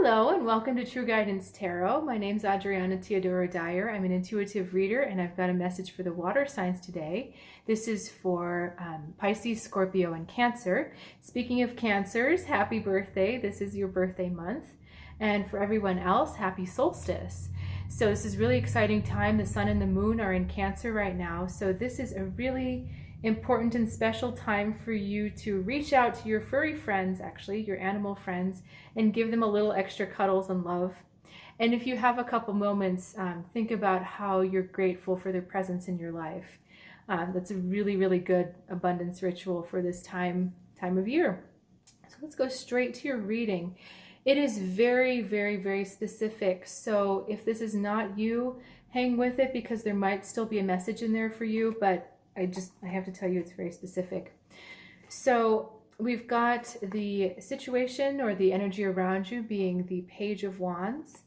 Hello and welcome to True Guidance Tarot. My name's Adriana Teodoro Dyer. I'm an intuitive reader and I've got a message for the water signs today. This is for Pisces, Scorpio, and Cancer. Speaking of Cancers, happy birthday. This is your birthday month. And for everyone else, happy solstice. So this is really exciting time. The sun and the moon are in Cancer right now. So this is a really important and special time for you to reach out to your furry friends, actually, your animal friends, and give them a little extra cuddles and love. And if you have a couple moments, think about how you're grateful for their presence in your life. That's a really, really good abundance ritual for this time of year. So let's go straight to your reading. It is very, very, very specific. So if this is not you, hang with it because there might still be a message in there for you, but I have to tell you it's very specific. So we've got the situation or the energy around you being the Page of Wands.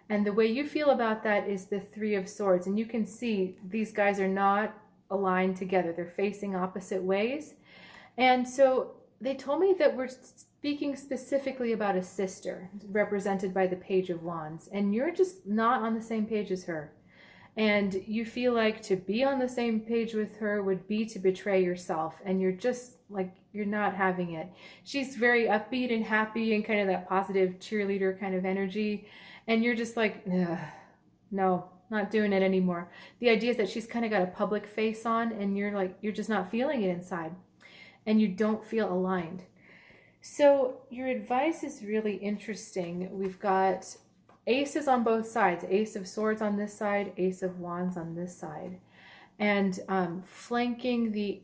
And the way you feel about that is the Three of Swords. And you can see these guys are not aligned together. They're facing opposite ways. And so they told me that we're speaking specifically about a sister represented by the Page of Wands. And you're just not on the same page as her. And you feel like to be on the same page with her would be to betray yourself. And you're just like, you're not having it. She's very upbeat and happy and kind of that positive cheerleader kind of energy. And you're just like, no, not doing it anymore. The idea is that she's kind of got a public face on and you're like, you're just not feeling it inside. And you don't feel aligned. So your advice is really interesting. We've got aces on both sides, Ace of Swords on this side, Ace of Wands on this side. And flanking the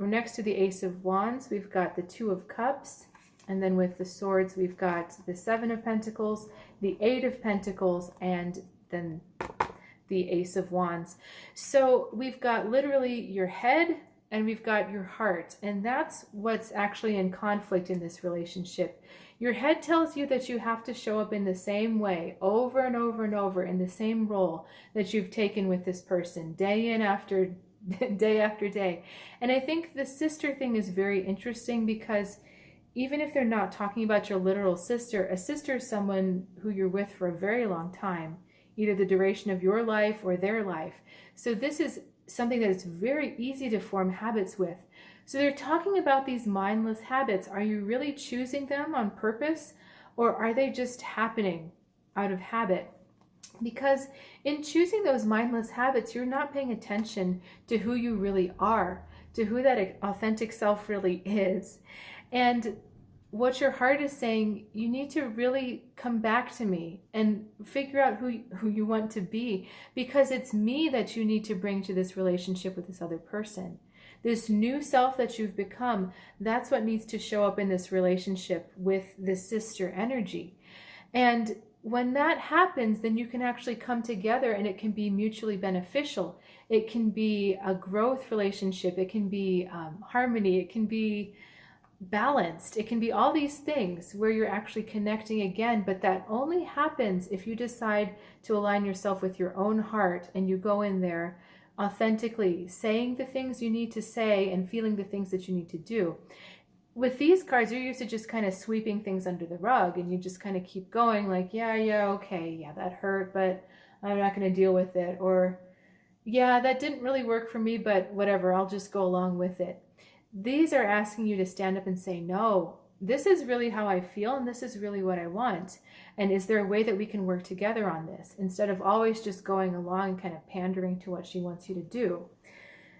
next to the Ace of Wands, we've got the Two of Cups. And then with the swords, we've got the Seven of Pentacles, the Eight of Pentacles, and then the Ace of Wands. So we've got literally your head and we've got your heart. And that's what's actually in conflict in this relationship. Your head tells you that you have to show up in the same way over and over and over in the same role that you've taken with this person day in after day after day. And I think the sister thing is very interesting because even if they're not talking about your literal sister, a sister is someone who you're with for a very long time, either the duration of your life or their life. So this is something that is very easy to form habits with. So they're talking about these mindless habits. Are you really choosing them on purpose, or are they just happening out of habit? Because in choosing those mindless habits, you're not paying attention to who you really are, to who that authentic self really is. And what your heart is saying, you need to really come back to me and figure out who you want to be, because it's me that you need to bring to this relationship with this other person. This new self that you've become, that's what needs to show up in this relationship with this sister energy. And when that happens, then you can actually come together and it can be mutually beneficial. It can be a growth relationship. It can be harmony. It can be balanced. It can be all these things where you're actually connecting again, but that only happens if you decide to align yourself with your own heart and you go in there authentically saying the things you need to say and feeling the things that you need to do. With these cards, you're used to just kind of sweeping things under the rug and you just kind of keep going like, yeah, okay, yeah, that hurt, but I'm not going to deal with it. Or, yeah, that didn't really work for me, but whatever, I'll just go along with it. These are asking you to stand up and say, no, this is really how I feel and this is really what I want. And is there a way that we can work together on this instead of always just going along and kind of pandering to what she wants you to do?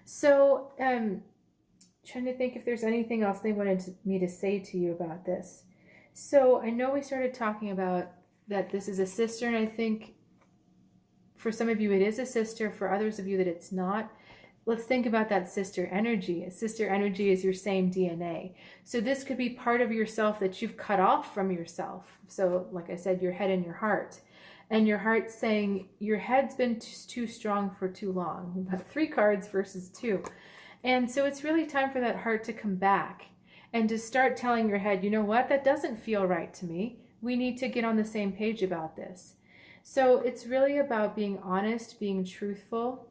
So trying to think if there's anything else they wanted me to say to you about this. So I know we started talking about that this is a sister, and I think for some of you it is a sister, for others of you that it's not. Let's think about that sister energy. Sister energy is your same DNA. So this could be part of yourself that you've cut off from yourself. So like I said, your head and your heart. And your heart's saying, your head's been too strong for too long. We've got 3 cards versus 2. And so it's really time for that heart to come back and to start telling your head, you know what, that doesn't feel right to me. We need to get on the same page about this. So it's really about being honest, being truthful,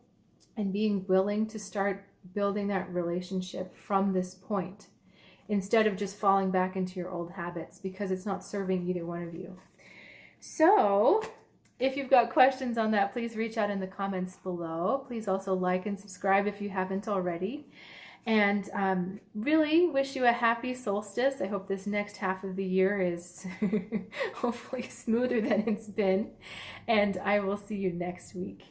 and being willing to start building that relationship from this point instead of just falling back into your old habits, because it's not serving either one of you. So if you've got questions on that, please reach out in the comments below. Please also like and subscribe if you haven't already. And really wish you a happy solstice. I hope this next half of the year is hopefully smoother than it's been. And I will see you next week.